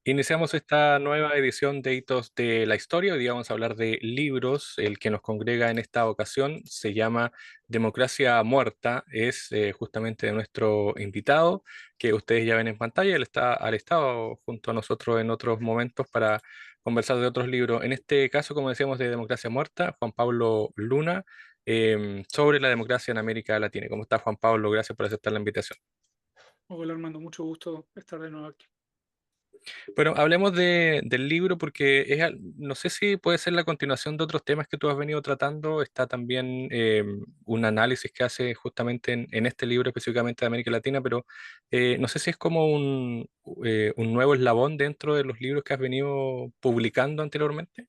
Iniciamos esta nueva edición de Hitos de la Historia. Hoy día vamos a hablar de libros. El que nos congrega en esta ocasión se llama Democracia Muerta. Es justamente de nuestro invitado, que ustedes ya ven en pantalla. Él está al estado junto a nosotros en otros momentos para conversar de otros libros. En este caso, como decíamos, de Democracia Muerta, Juan Pablo Luna, sobre la democracia en América Latina. ¿Cómo está, Juan Pablo? Gracias por aceptar la invitación. Hola Armando, mucho gusto estar de nuevo aquí. Bueno, hablemos del libro porque no sé si puede ser la continuación de otros temas que tú has venido tratando. Está también un análisis que hace justamente en este libro específicamente de América Latina, pero no sé si es como un nuevo eslabón dentro de los libros que has venido publicando anteriormente.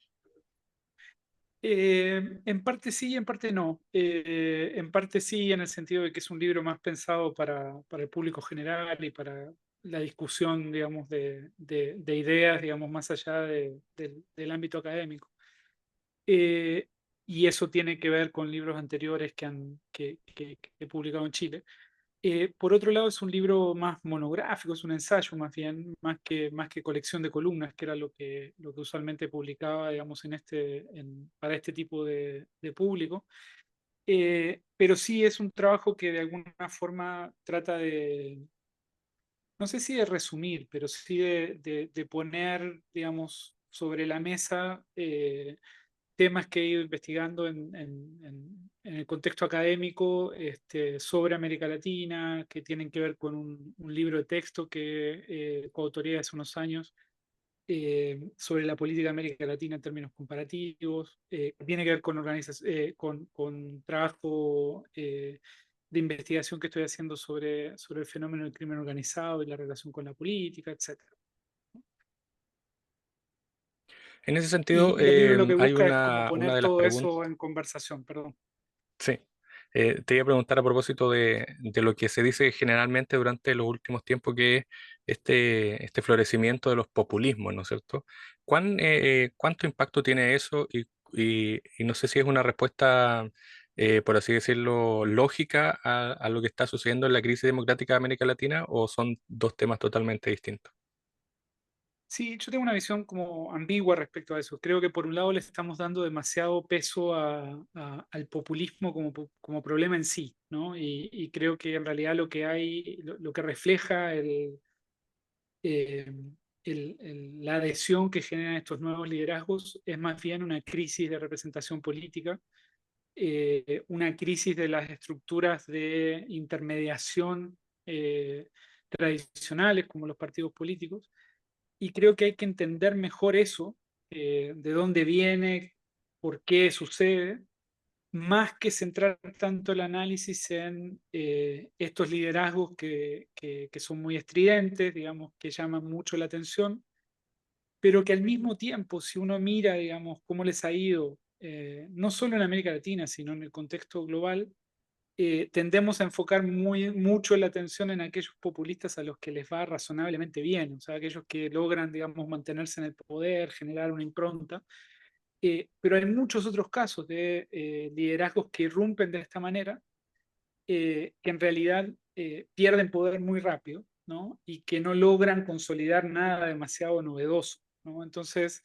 En parte sí, en parte no. En parte sí, en el sentido de que es un libro más pensado para el público general y para la discusión, digamos, de ideas, digamos, más allá del ámbito académico. Eh, y eso tiene que ver con libros anteriores que he publicado en Chile. Por otro lado, es un libro más monográfico, es un ensayo más bien, más que colección de columnas, que era lo que usualmente publicaba, digamos, para este tipo de público. Pero sí es un trabajo que de alguna forma trata no sé si de resumir, pero sí de poner, digamos, sobre la mesa temas que he ido investigando en el contexto académico sobre América Latina, que tienen que ver con un libro de texto que coautoré hace unos años sobre la política de América Latina en términos comparativos, que tiene que ver con trabajo de investigación que estoy haciendo sobre el fenómeno del crimen organizado y la relación con la política, etcétera. En ese sentido, Y el libro lo que hay busca es como una poner de las todo preguntas. eso en conversación, perdón. Sí. Te iba a preguntar a propósito de lo que se dice generalmente durante los últimos tiempos, que es este florecimiento de los populismos, ¿no es cierto? ¿Cuánto impacto tiene eso? Y no sé si es una respuesta, por así decirlo, lógica a lo que está sucediendo en la crisis democrática de América Latina, o son dos temas totalmente distintos. Sí, yo tengo una visión como ambigua respecto a eso. Creo que por un lado le estamos dando demasiado peso al populismo como problema en sí, ¿no? Y creo que en realidad lo que hay, lo que refleja eh, la adhesión que generan estos nuevos liderazgos es más bien una crisis de representación política, una crisis de las estructuras de intermediación tradicionales como los partidos políticos y creo que hay que entender mejor eso, de dónde viene, por qué sucede, más que centrar tanto el análisis en estos liderazgos que son muy estridentes, digamos, que llaman mucho la atención, pero que al mismo tiempo, si uno mira, digamos, cómo les ha ido, no solo en América Latina, sino en el contexto global, tendemos a enfocar mucho la atención en aquellos populistas a los que les va razonablemente bien, o sea, aquellos que logran, digamos, mantenerse en el poder, generar una impronta. Pero hay muchos otros casos de liderazgos que irrumpen de esta manera, que en realidad pierden poder muy rápido, ¿no? Y que no logran consolidar nada demasiado novedoso, ¿no? Entonces,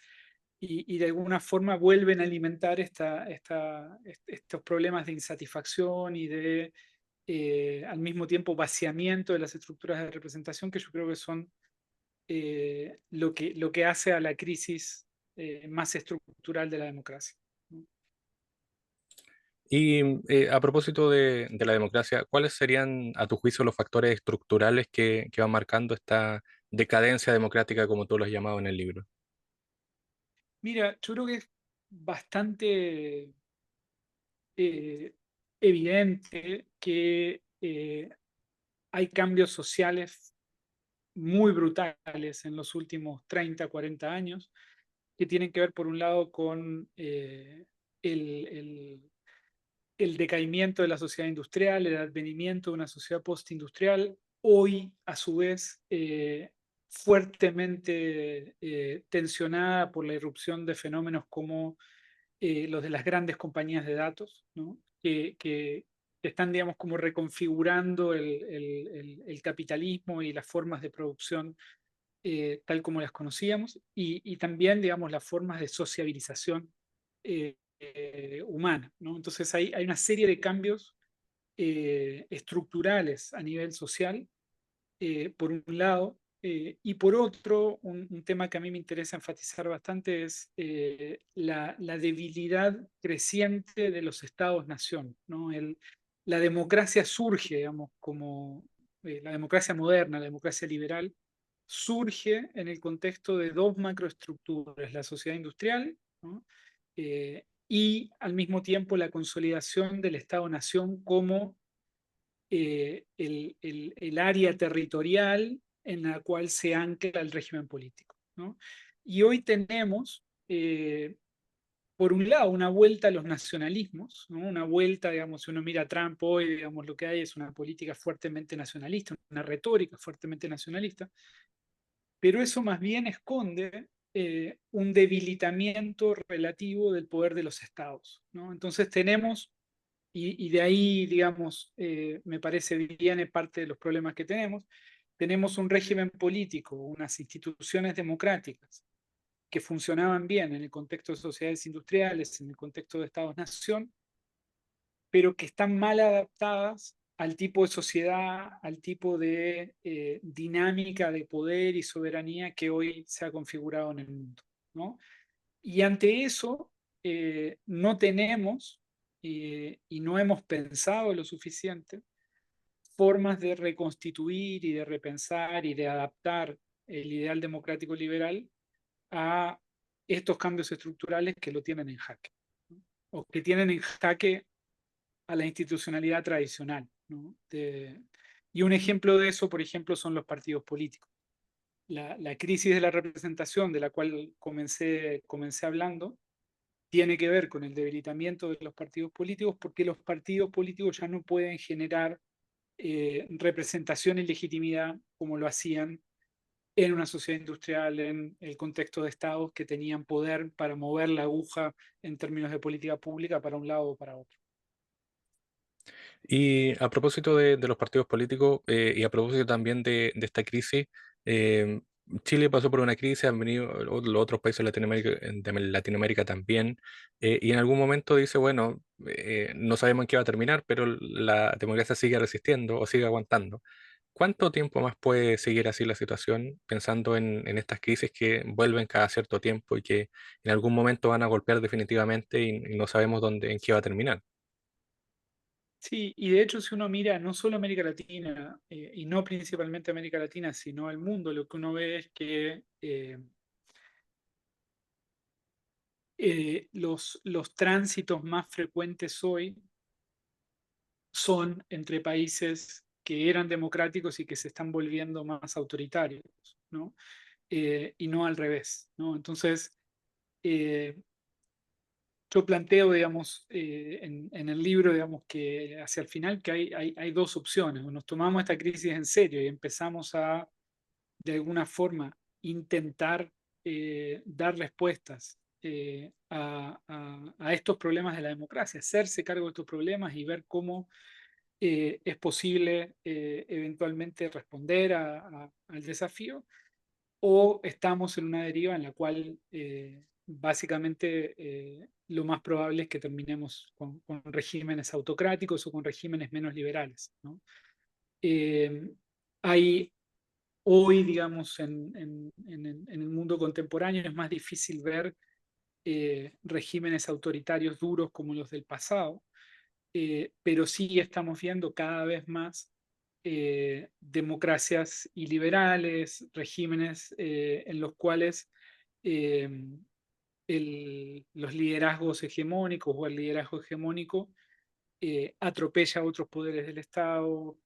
y de alguna forma vuelven a alimentar estos problemas de insatisfacción y de al mismo tiempo vaciamiento de las estructuras de representación que yo creo que son lo que hace a la crisis más estructural de la democracia, ¿no? Y a propósito de la democracia, ¿cuáles serían, a tu juicio, los factores estructurales que van marcando esta decadencia democrática, como tú lo has llamado en el libro? Mira, yo creo que es bastante eh, evidente que hay cambios sociales muy brutales en los últimos 30, 40 años, que tienen que ver, por un lado, con el, el- el decaimiento de la sociedad industrial, el advenimiento de una sociedad postindustrial, hoy, a su vez, fuertemente tensionada por la irrupción de fenómenos como los de las grandes compañías de datos, ¿no? Que están, digamos, como reconfigurando el capitalismo y las formas de producción tal como las conocíamos, y también, digamos, las formas de sociabilización humana, ¿no? Entonces hay una serie de cambios estructurales a nivel social, por un lado, y por otro, un tema que a mí me interesa enfatizar bastante es la debilidad creciente de los estados-nación, ¿no? La democracia surge, digamos, como la democracia moderna, la democracia liberal, surge en el contexto de dos macroestructuras, la sociedad industrial, ¿no? Y al mismo tiempo la consolidación del Estado-Nación como el área territorial en la cual se ancla el régimen político, ¿no? Y hoy tenemos, por un lado, una vuelta a los nacionalismos, ¿no? Una vuelta, digamos, si uno mira a Trump hoy, digamos, lo que hay es una política fuertemente nacionalista, una retórica fuertemente nacionalista, pero eso más bien esconde un debilitamiento relativo del poder de los estados, ¿no? Entonces tenemos, y de ahí, digamos, me parece viene parte de los problemas que tenemos un régimen político, unas instituciones democráticas que funcionaban bien en el contexto de sociedades industriales, en el contexto de estados-nación, pero que están mal adaptadas al tipo de sociedad, al tipo de dinámica de poder y soberanía que hoy se ha configurado en el mundo, ¿no? Y ante eso, no tenemos y no hemos pensado lo suficiente formas de reconstituir y de repensar y de adaptar el ideal democrático liberal a estos cambios estructurales que lo tienen en jaque, ¿no? O que tienen en jaque a la institucionalidad tradicional, ¿no? Y un ejemplo de eso, por ejemplo, son los partidos políticos. La crisis de la representación de la cual comencé hablando tiene que ver con el debilitamiento de los partidos políticos, porque los partidos políticos ya no pueden generar representación y legitimidad como lo hacían en una sociedad industrial, en el contexto de estados que tenían poder para mover la aguja en términos de política pública para un lado o para otro. Y a propósito de los partidos políticos y a propósito también de esta crisis, eh, Chile pasó por una crisis, han venido los otros países de Latinoamérica también, y en algún momento dice, bueno, no sabemos en qué va a terminar, pero la democracia sigue resistiendo o sigue aguantando. ¿Cuánto tiempo más puede seguir así la situación, pensando en estas crisis que vuelven cada cierto tiempo y que en algún momento van a golpear definitivamente y no sabemos dónde, en qué va a terminar? Sí, y de hecho si uno mira no solo América Latina, y no principalmente América Latina, sino el mundo, lo que uno ve es que los tránsitos más frecuentes hoy son entre países que eran democráticos y que se están volviendo más autoritarios, ¿no? Y no al revés, ¿no? Entonces, eh, yo planteo, digamos, en el libro, digamos, que hacia el final que hay dos opciones. O nos tomamos esta crisis en serio y empezamos a, de alguna forma, intentar dar respuestas a estos problemas de la democracia, hacerse cargo de estos problemas y ver cómo es posible eventualmente responder al desafío, o estamos en una deriva en la cual básicamente lo más probable es que terminemos con regímenes autocráticos o con regímenes menos liberales, ¿no? Eh, hay hoy, digamos, en el mundo contemporáneo es más difícil ver regímenes autoritarios duros como los del pasado, pero sí estamos viendo cada vez más democracias iliberales, regímenes en los cuales eh, los liderazgos hegemónicos o el liderazgo hegemónico atropella a otros poderes del Estado,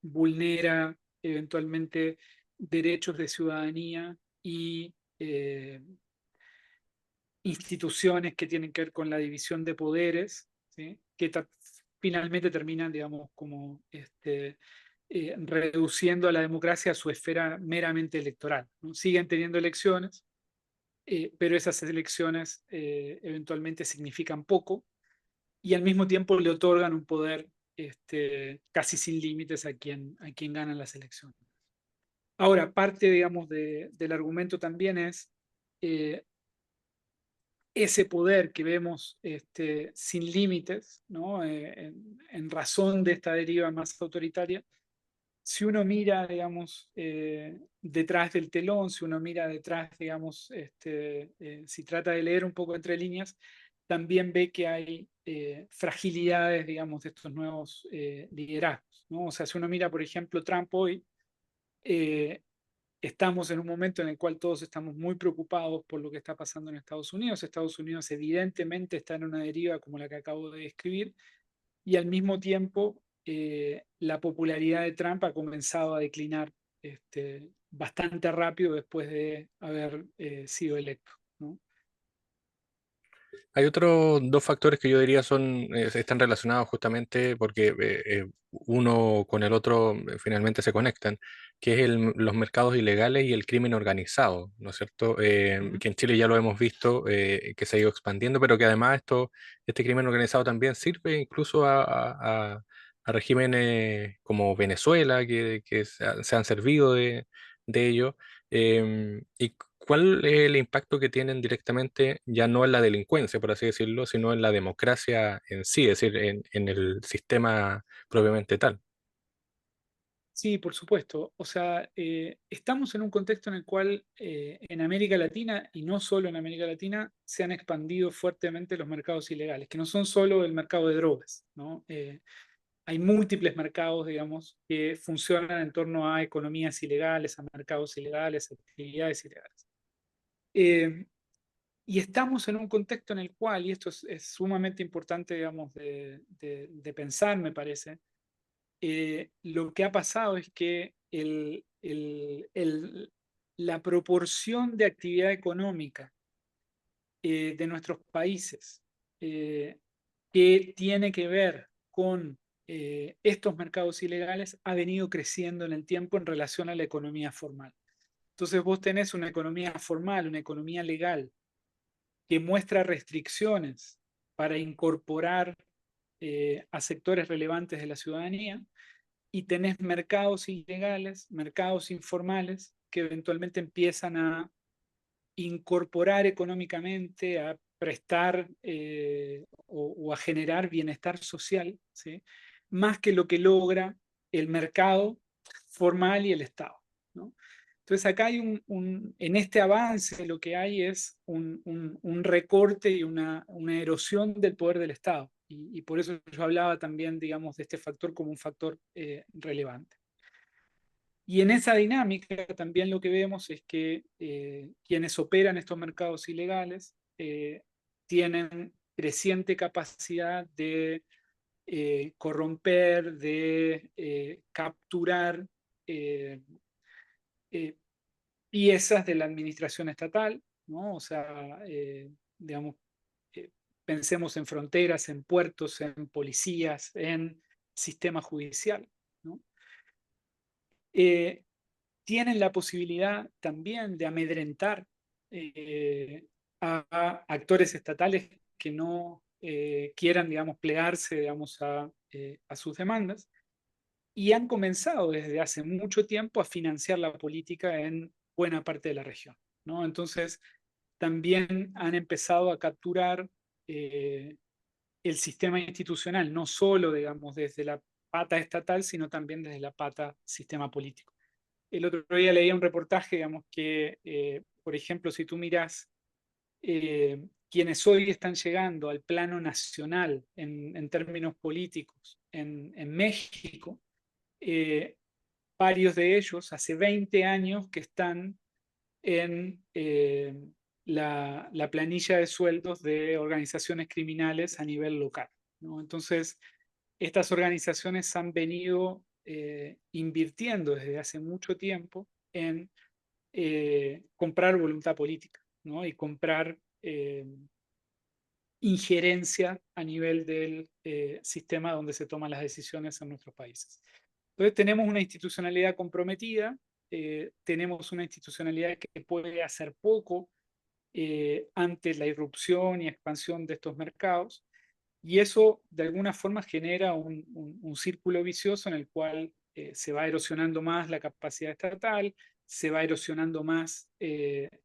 vulnera eventualmente derechos de ciudadanía y instituciones que tienen que ver con la división de poderes, ¿sí? Que finalmente terminan, digamos, como reduciendo a la democracia a su esfera meramente electoral, ¿no? Siguen teniendo elecciones, pero esas elecciones eventualmente significan poco y al mismo tiempo le otorgan un poder casi sin límites a quien gana las elecciones. Ahora, parte, digamos, del argumento también es eh, ese poder que vemos sin límites, ¿no? En razón de esta deriva más autoritaria. Si uno mira, digamos, detrás del telón, si uno mira detrás, digamos, si trata de leer un poco entre líneas, también ve que hay fragilidades, digamos, de estos nuevos liderazgos, ¿no? O sea, si uno mira, por ejemplo, Trump hoy, eh, estamos en un momento en el cual todos estamos muy preocupados por lo que está pasando en Estados Unidos. Estados Unidos evidentemente está en una deriva como la que acabo de describir, y al mismo tiempo la popularidad de Trump ha comenzado a declinar bastante rápido después de haber sido electo, ¿no? Hay otros dos factores que yo diría están relacionados justamente porque uno con el otro finalmente se conectan, que es los mercados ilegales y el crimen organizado, ¿no es cierto? Ujú. Que en Chile ya lo hemos visto, que se ha ido expandiendo, pero que además este crimen organizado también sirve incluso a regímenes como Venezuela, que se han servido de ello. ¿Y cuál es el impacto que tienen directamente, ya no en la delincuencia, por así decirlo, sino en la democracia en sí, es decir, en el sistema propiamente tal? Sí, por supuesto. O sea, estamos en un contexto en el cual en América Latina, y no solo en América Latina, se han expandido fuertemente los mercados ilegales, que no son solo el mercado de drogas, ¿no? Hay múltiples mercados, digamos, que funcionan en torno a economías ilegales, a mercados ilegales, a actividades ilegales. Eh, y estamos en un contexto en el cual, y esto es sumamente importante, digamos, de pensar, me parece, lo que ha pasado es que la proporción de actividad económica de nuestros países eh, que tiene que ver con estos mercados ilegales ha venido creciendo en el tiempo en relación a la economía formal. Entonces vos tenés una economía formal, una economía legal, que muestra restricciones para incorporar a sectores relevantes de la ciudadanía, y tenés mercados ilegales, mercados informales, que eventualmente empiezan a incorporar económicamente, a prestar o a generar bienestar social, ¿sí? Más que lo que logra el mercado formal y el Estado, ¿no? Entonces acá hay en este avance lo que hay es un recorte y una erosión del poder del Estado. Y por eso yo hablaba también, digamos, de este factor como un factor relevante. Y en esa dinámica también lo que vemos es que quienes operan estos mercados ilegales tienen creciente capacidad de corromper, de capturar eh, eh, piezas de la administración estatal, ¿no? O sea, digamos, eh, pensemos en fronteras, en puertos, en policías, en sistema judicial, ¿no? Eh, Tienen la posibilidad también de amedrentar eh, a actores estatales que no quieran, digamos, plegarse, digamos, a sus demandas, y han comenzado desde hace mucho tiempo a financiar la política en buena parte de la región, ¿no? Entonces, también han empezado a capturar el sistema institucional, no solo, digamos, desde la pata estatal, sino también desde la pata sistema político. El otro día leía un reportaje, digamos, que, por ejemplo, si tú miras quienes hoy están llegando al plano nacional en términos políticos en México, eh, varios de ellos hace 20 años que están en la planilla de sueldos de organizaciones criminales a nivel local, ¿no? Entonces, estas organizaciones han venido invirtiendo desde hace mucho tiempo en comprar voluntad política, ¿no? Y comprar injerencia a nivel del sistema donde se toman las decisiones en nuestros países. Entonces tenemos una institucionalidad comprometida, tenemos una institucionalidad que puede hacer poco ante la irrupción y expansión de estos mercados, y eso de alguna forma genera un círculo vicioso en el cual se va erosionando más la capacidad estatal, se va erosionando más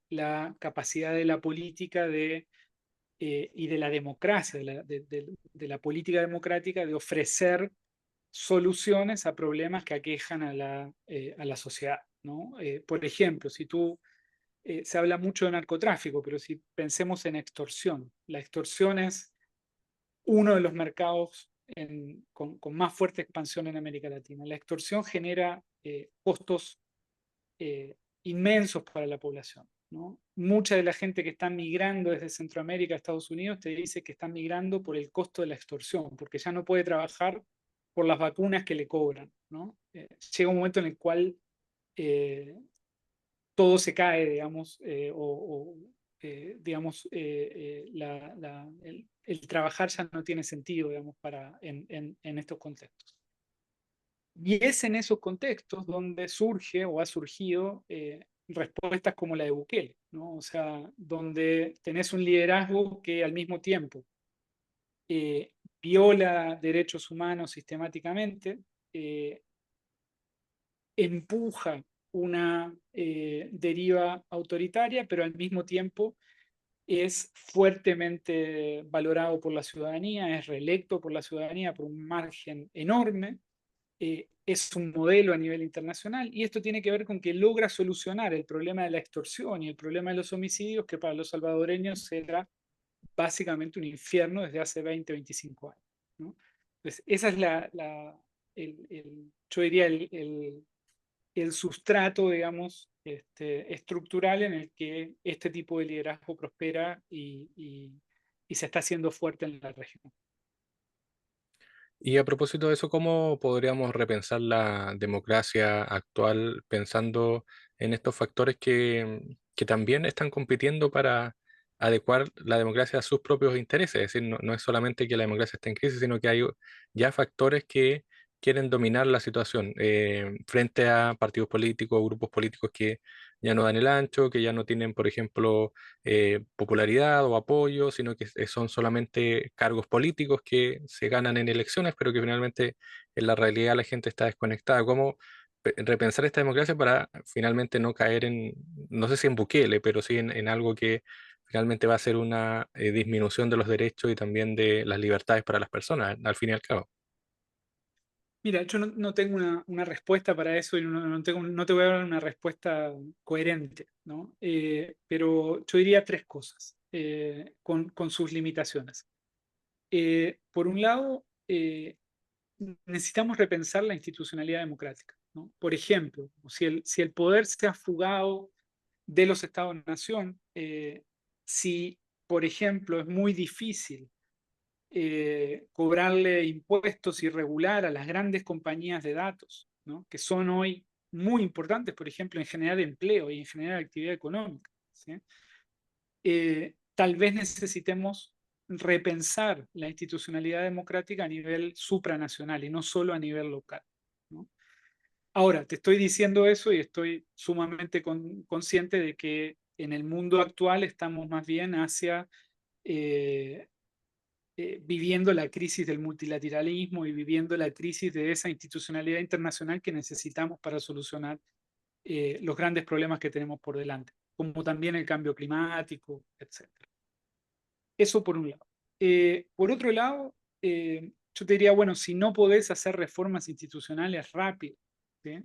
la capacidad de la política y de la democracia, de la política democrática de ofrecer soluciones a problemas que aquejan a la sociedad, ¿no? Por ejemplo, si tú se habla mucho de narcotráfico, pero si pensemos en extorsión, la extorsión es uno de los mercados con más fuerte expansión en América Latina. La extorsión genera costos inmensos para la población, ¿no? Mucha de la gente que está migrando desde Centroamérica a Estados Unidos te dice que están migrando por el costo de la extorsión, porque ya no puede trabajar por las vacunas que le cobran, ¿no? Llega un momento en el cual eh, todo se cae, digamos, digamos, el trabajar ya no tiene sentido, digamos, en estos contextos. Y es en esos contextos donde surge o ha surgido respuestas como la de Bukele, ¿no? O sea, donde tenés un liderazgo que al mismo tiempo eh, viola derechos humanos sistemáticamente, eh, empuja una deriva autoritaria, pero al mismo tiempo es fuertemente valorado por la ciudadanía, es reelecto por la ciudadanía por un margen enorme, es un modelo a nivel internacional y esto tiene que ver con que logra solucionar el problema de la extorsión y el problema de los homicidios, que para los salvadoreños era básicamente un infierno desde hace 20, 25 años, ¿no? Entonces, esa es yo diría, el sustrato, digamos, estructural en el que este tipo de liderazgo prospera y se está haciendo fuerte en la región. Y a propósito de eso, ¿cómo podríamos repensar la democracia actual pensando en estos factores que también están compitiendo para adecuar la democracia a sus propios intereses? Es decir, no es solamente que la democracia esté en crisis, sino que hay ya factores que quieren dominar la situación frente a partidos políticos o grupos políticos que ya no dan el ancho, que ya no tienen, por ejemplo, popularidad o apoyo, sino que son solamente cargos políticos que se ganan en elecciones, pero que finalmente en la realidad la gente está desconectada. ¿Cómo repensar esta democracia para finalmente no caer en, no sé si en Bukele, pero sí en algo que finalmente va a ser una disminución de los derechos y también de las libertades para las personas, al fin y al cabo? Mira, yo no tengo una respuesta para eso y no te voy a dar una respuesta coherente, ¿no? Pero yo diría tres cosas con sus limitaciones. Por un lado, necesitamos repensar la institucionalidad democrática, ¿no? Por ejemplo, si el poder se ha fugado de los estados-nación, si, por ejemplo, es muy difícil cobrarle impuestos y regular a las grandes compañías de datos, ¿no? Que son hoy muy importantes, por ejemplo, en generar empleo y en generar actividad económica, ¿sí? Tal vez necesitemos repensar la institucionalidad democrática a nivel supranacional y no solo a nivel local, ¿no? Ahora, te estoy diciendo eso y estoy sumamente consciente de que en el mundo actual estamos más bien hacia eh, viviendo la crisis del multilateralismo y viviendo la crisis de esa institucionalidad internacional que necesitamos para solucionar los grandes problemas que tenemos por delante, como también el cambio climático, etc. Eso por un lado. Por otro lado, yo te diría, bueno, si no podés hacer reformas institucionales rápido, ¿sí?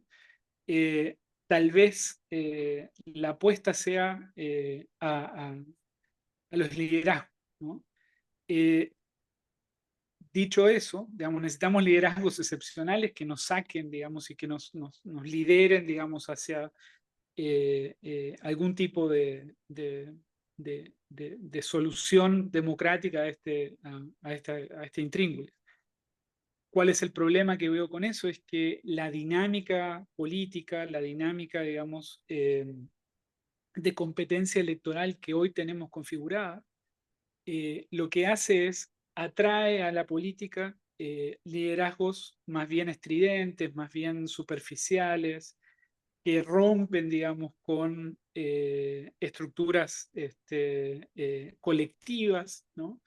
eh, tal vez la apuesta sea a los liderazgos, ¿no? Eh, Dicho eso, digamos, necesitamos liderazgos excepcionales que nos saquen, digamos, y que nos lideren, digamos, hacia algún tipo de solución democrática a este intríngulis. ¿Cuál es el problema que veo con eso? Es que la dinámica política, la dinámica, digamos, de competencia electoral que hoy tenemos configurada, lo que hace es atrae a la política liderazgos más bien estridentes, más bien superficiales, que rompen, digamos, con estructuras colectivas, ¿no?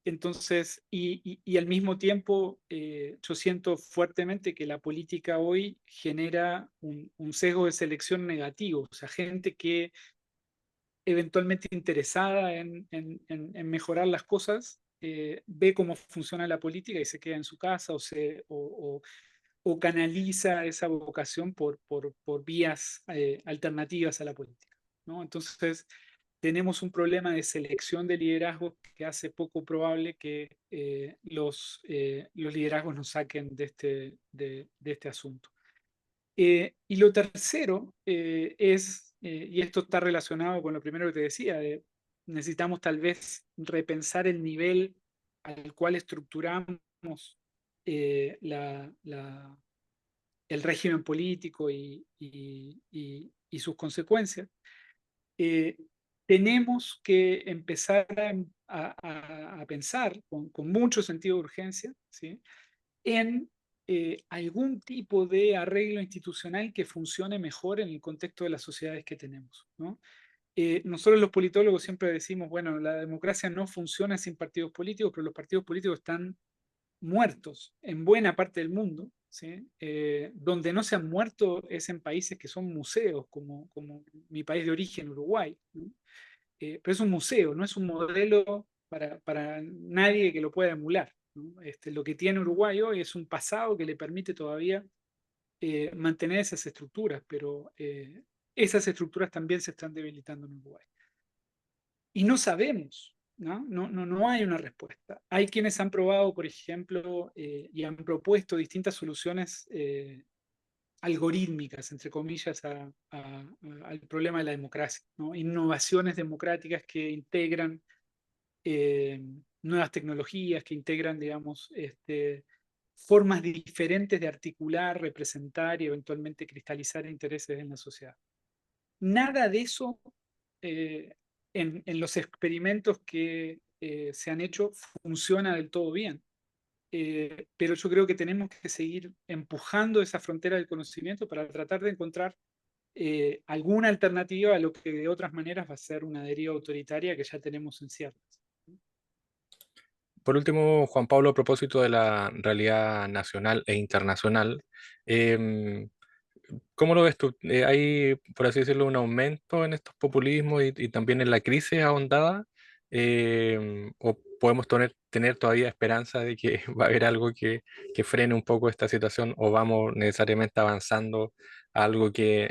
Entonces, y al mismo tiempo, yo siento fuertemente que la política hoy genera un sesgo de selección negativo, o sea, gente que eventualmente interesada en mejorar las cosas, ve cómo funciona la política y se queda en su casa o canaliza esa vocación por vías alternativas a la política, ¿no? Entonces, tenemos un problema de selección de liderazgos que hace poco probable que los liderazgos nos saquen de este asunto. Y lo tercero es, y esto está relacionado con lo primero que te decía, necesitamos tal vez repensar el nivel al cual estructuramos el régimen político y sus consecuencias. eh, Tenemos que empezar a pensar con mucho sentido de urgencia, ¿sí? En algún tipo de arreglo institucional que funcione mejor en el contexto de las sociedades que tenemos, ¿no? Nosotros los politólogos siempre decimos, bueno, la democracia no funciona sin partidos políticos, pero los partidos políticos están muertos en buena parte del mundo, ¿sí? Donde no se han muerto es en países que son museos, como mi país de origen, Uruguay, ¿no? Pero es un museo, no es un modelo para nadie que lo pueda emular, ¿no? Lo que tiene Uruguay hoy es un pasado que le permite todavía mantener esas estructuras, pero esas estructuras también se están debilitando en Uruguay. Y no sabemos, ¿no? No hay una respuesta. Hay quienes han probado, por ejemplo, y han propuesto distintas soluciones algorítmicas, entre comillas, al problema de la democracia, ¿no? Innovaciones democráticas que integran eh, nuevas tecnologías, que integran, digamos, formas diferentes de articular, representar y eventualmente cristalizar intereses en la sociedad. Nada de eso eh, en los experimentos que se han hecho funciona del todo bien. Pero yo creo que tenemos que seguir empujando esa frontera del conocimiento para tratar de encontrar alguna alternativa a lo que de otras maneras va a ser una deriva autoritaria que ya tenemos en ciertas. Por último, Juan Pablo, a propósito de la realidad nacional e internacional, em, ¿cómo lo ves tú? ¿Hay, por así decirlo, un aumento en estos populismos y también en la crisis ahondada? ¿O podemos tener todavía esperanza de que va a haber algo que frene un poco esta situación o vamos necesariamente avanzando a algo que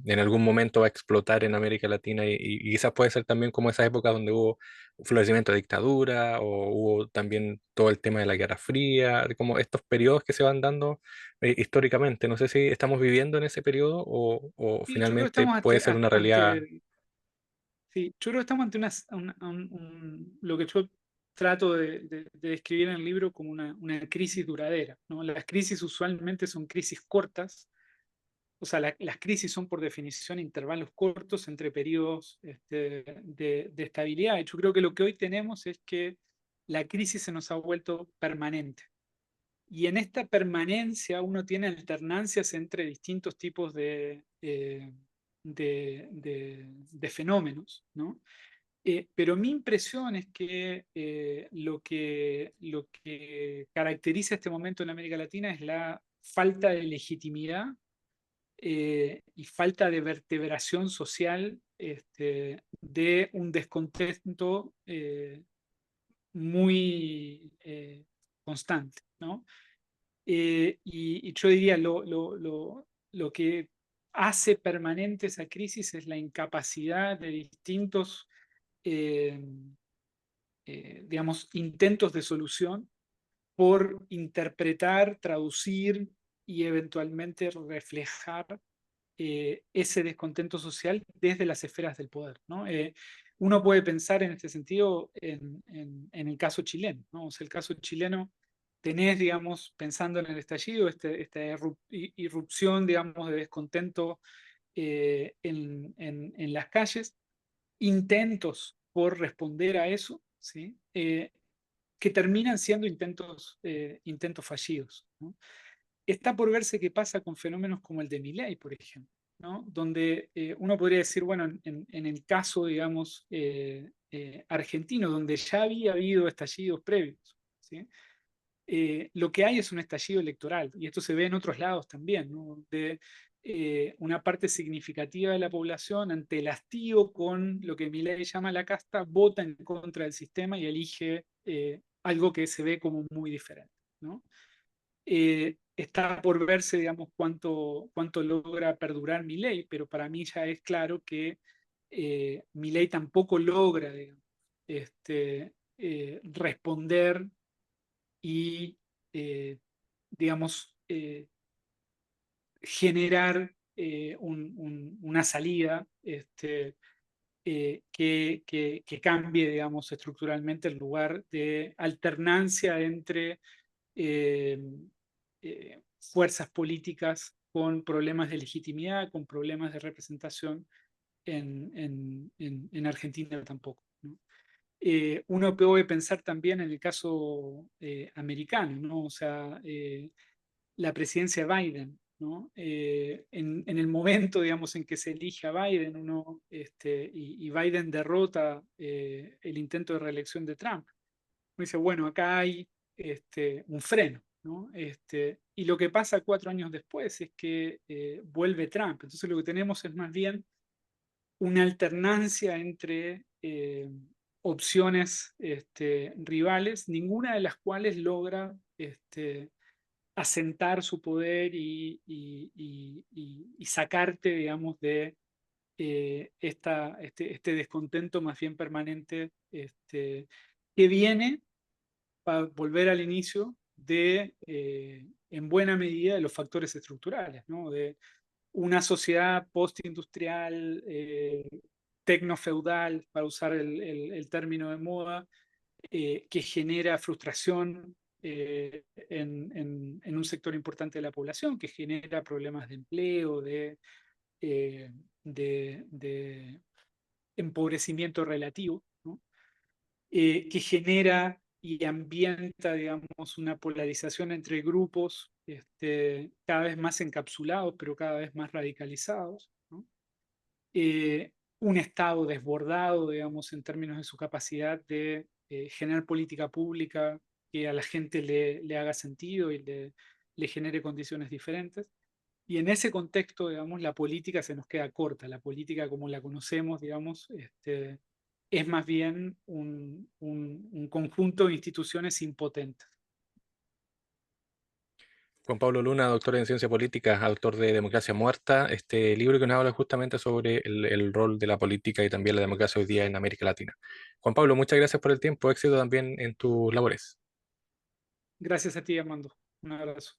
en algún momento va a explotar en América Latina y quizás puede ser también como esa época donde hubo un florecimiento de dictadura o hubo también todo el tema de la Guerra Fría, como estos periodos que se van dando históricamente? No sé si estamos viviendo en ese periodo o Sí, yo creo que finalmente estamos puede ser una realidad. sí, yo creo que estamos ante lo que yo trato de describir en el libro como una crisis duradera, ¿no? Las crisis usualmente son crisis cortas, o sea, las crisis son por definición intervalos cortos entre periodos de estabilidad. Y yo creo que lo que hoy tenemos es que la crisis se nos ha vuelto permanente. Y en esta permanencia uno tiene alternancias entre distintos tipos de fenómenos, ¿no? Pero mi impresión es que, lo que caracteriza este momento en América Latina es la falta de legitimidad y falta de vertebración social de un descontento muy constante, ¿no? Y yo diría, lo que hace permanente esa crisis es la incapacidad de distintos, eh, digamos, intentos de solución por interpretar, traducir y eventualmente reflejar ese descontento social desde las esferas del poder, ¿no? Uno puede pensar en este sentido en el caso chileno, ¿no? O sea, el caso chileno tenés, digamos, pensando en el estallido, esta irrupción, digamos, de descontento en las calles, intentos por responder a eso, ¿sí? Que terminan siendo intentos fallidos, ¿no? Está por verse qué pasa con fenómenos como el de Milei, por ejemplo, ¿no? Donde uno podría decir, bueno, en el caso, digamos, argentino, donde ya había habido estallidos previos, ¿sí? Lo que hay es un estallido electoral, y esto se ve en otros lados también, ¿no? De una parte significativa de la población, ante el hastío con lo que Milei llama la casta, vota en contra del sistema y elige algo que se ve como muy diferente, ¿no? Está por verse, digamos, cuánto logra perdurar Milei, pero para mí ya es claro que Milei tampoco logra, digamos, responder y, digamos, generar una salida que cambie, digamos, estructuralmente el lugar de alternancia entre fuerzas políticas con problemas de legitimidad, con problemas de representación en Argentina tampoco, ¿no? Uno puede pensar también en el caso americano, ¿no? O sea, la presidencia de Biden, ¿no? En el momento, digamos, en que se elige a Biden, y Biden derrota el intento de reelección de Trump, uno dice, bueno, acá hay un freno, ¿no? Y lo que pasa 4 años después es que vuelve Trump. Entonces lo que tenemos es más bien una alternancia entre opciones rivales, ninguna de las cuales logra asentar su poder y sacarte, digamos, de este descontento más bien permanente que viene, para volver al inicio, en buena medida, de los factores estructurales, ¿no? De una sociedad postindustrial, tecnofeudal, para usar el término de moda, que genera frustración en un sector importante de la población, que genera problemas de empleo, eh, de empobrecimiento relativo, ¿no? Que genera y ambienta, digamos, una polarización entre grupos cada vez más encapsulados, pero cada vez más radicalizados, ¿no? Un Estado desbordado, digamos, en términos de su capacidad de generar política pública que a la gente le haga sentido y le genere condiciones diferentes. Y en ese contexto, digamos, la política se nos queda corta. La política como la conocemos, digamos, es más bien un conjunto de instituciones impotentes. Juan Pablo Luna, doctor en ciencia política, autor de Democracia Muerta, este libro que nos habla justamente sobre el rol de la política y también la democracia hoy día en América Latina. Juan Pablo, muchas gracias por el tiempo, éxito también en tus labores. Gracias a ti, Armando. Un abrazo.